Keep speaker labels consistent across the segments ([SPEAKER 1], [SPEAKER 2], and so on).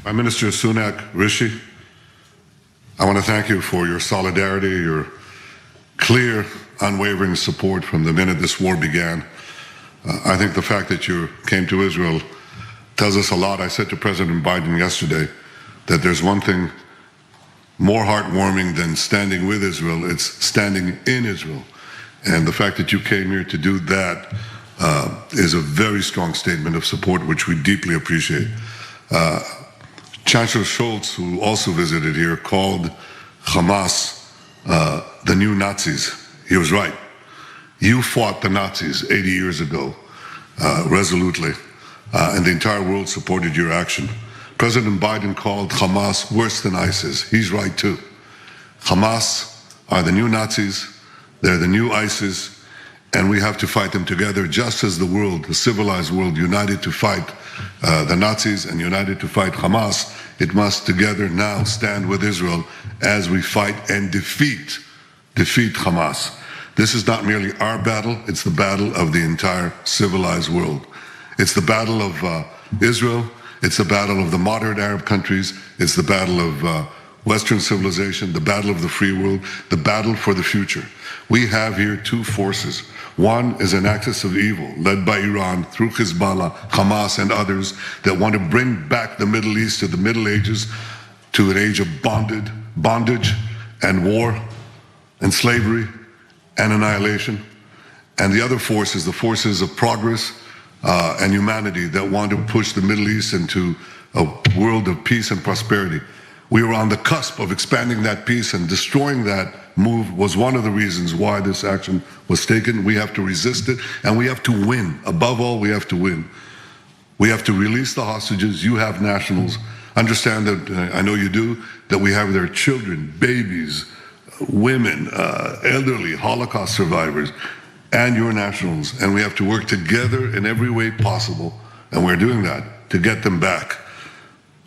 [SPEAKER 1] Prime Minister Sunak, Rishi, I want to thank you for your solidarity, your clear, unwavering support from the minute this war began. I think the fact that you came to Israel tells us a lot. I said to President Biden yesterday that there's one thing more heartwarming than standing with Israel, it's standing in Israel. And the fact that you came here to do that is a very strong statement of support, which we deeply appreciate. Chancellor Scholz, who also visited here, called Hamas the new Nazis. He was right. You fought the Nazis 80 years ago, resolutely, and the entire world supported your action. President Biden called Hamas worse than ISIS. He's right too. Hamas are the new Nazis, they're the new ISIS, and we have to fight them together, just as the world, the civilized world, united to fight the Nazis and united to fight Hamas. It must together now stand with Israel as we fight and defeat Hamas. This is not merely our battle, it's the battle of the entire civilized world. It's the battle of Israel, it's the battle of the modern Arab countries, it's the battle of Western civilization, the battle of the free world, the battle for the future. We have here two forces. One is an axis of evil led by Iran through Hezbollah, Hamas, and others that want to bring back the Middle East to the Middle Ages, to an age of bondage and war and slavery and annihilation. And the other force is the forces of progress and humanity that want to push the Middle East into a world of peace and prosperity. We were on the cusp of expanding that peace, and destroying that move was one of the reasons why this action was taken. We have to resist it, and we have to win. Above all, we have to win. We have to release the hostages. You have nationals. Understand that, I know you do, that we have their children, babies, women, elderly, Holocaust survivors, and your nationals. And we have to work together in every way possible, and we're doing that, to get them back.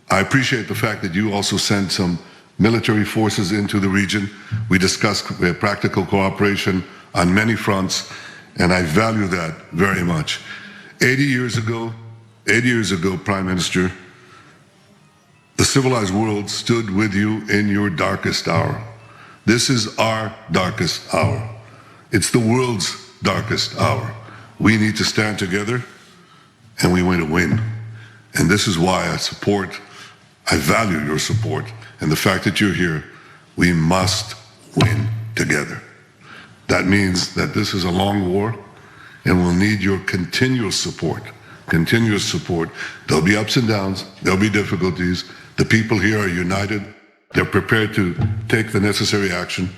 [SPEAKER 1] I appreciate the fact that you also sent some military forces into the region. We discussed practical cooperation on many fronts, and I value that very much. 80 years ago, Prime Minister, the civilized world stood with you in your darkest hour. This is our darkest hour. It's the world's darkest hour. We need to stand together, and we want to win. And this is why I value your support, and the fact that you're here. We must win together. That means that this is a long war, and we'll need your continuous support. There'll be ups and downs, there'll be difficulties. The people here are united. They're prepared to take the necessary action.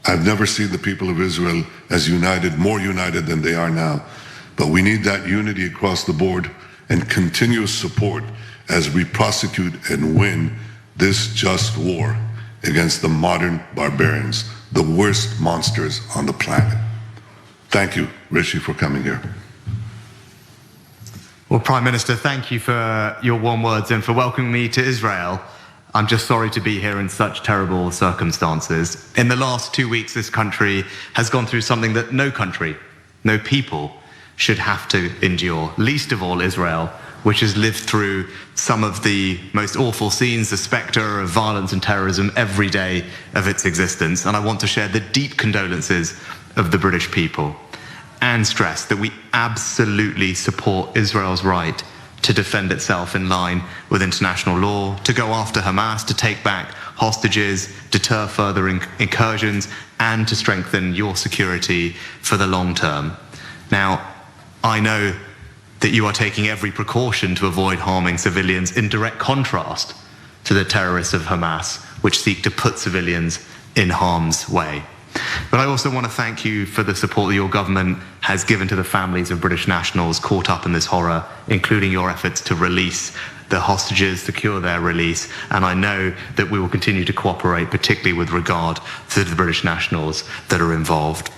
[SPEAKER 1] I've never seen the people of Israel as united, more united than they are now. But we need that unity across the board and continuous support as we prosecute and win this just war against the modern barbarians, the worst monsters on the planet. Thank you, Rishi, for coming here.
[SPEAKER 2] Well, Prime Minister, thank you for your warm words and for welcoming me to Israel. I'm just sorry to be here in such terrible circumstances. In the last 2 weeks, this country has gone through something that no country, no people should have to endure, least of all Israel, which has lived through some of the most awful scenes, the spectre of violence and terrorism every day of its existence. And I want to share the deep condolences of the British people and stress that we absolutely support Israel's right to defend itself in line with international law, to go after Hamas, to take back hostages, deter further incursions, and to strengthen your security for the long term. Now, I know that you are taking every precaution to avoid harming civilians, in direct contrast to the terrorists of Hamas, which seek to put civilians in harm's way. But I also want to thank you for the support that your government has given to the families of British nationals caught up in this horror, including your efforts to release the hostages, secure their release. And I know that we will continue to cooperate, particularly with regard to the British nationals that are involved.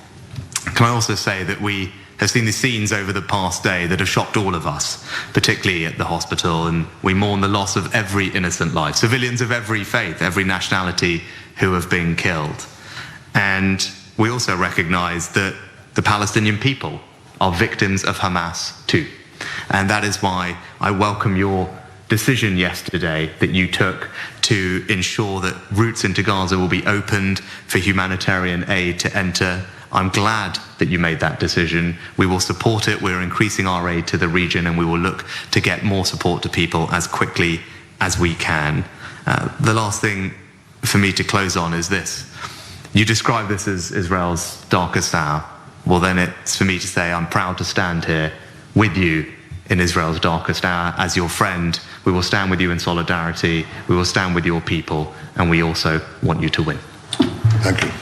[SPEAKER 2] Can I also say that we have seen the scenes over the past day that have shocked all of us, particularly at the hospital, and we mourn the loss of every innocent life, civilians of every faith, every nationality who have been killed. And we also recognize that the Palestinian people are victims of Hamas too. And that is why I welcome your decision yesterday that you took to ensure that routes into Gaza will be opened for humanitarian aid to enter. I'm glad that you made that decision. We will support it. We're increasing our aid to the region, and we will look to get more support to people as quickly as we can. The last thing for me to close on is this. You describe this as Israel's darkest hour. Well, then it's for me to say I'm proud to stand here with you in Israel's darkest hour as your friend. We will stand with you in solidarity. We will stand with your people, and we also want you to win.
[SPEAKER 1] Thank you.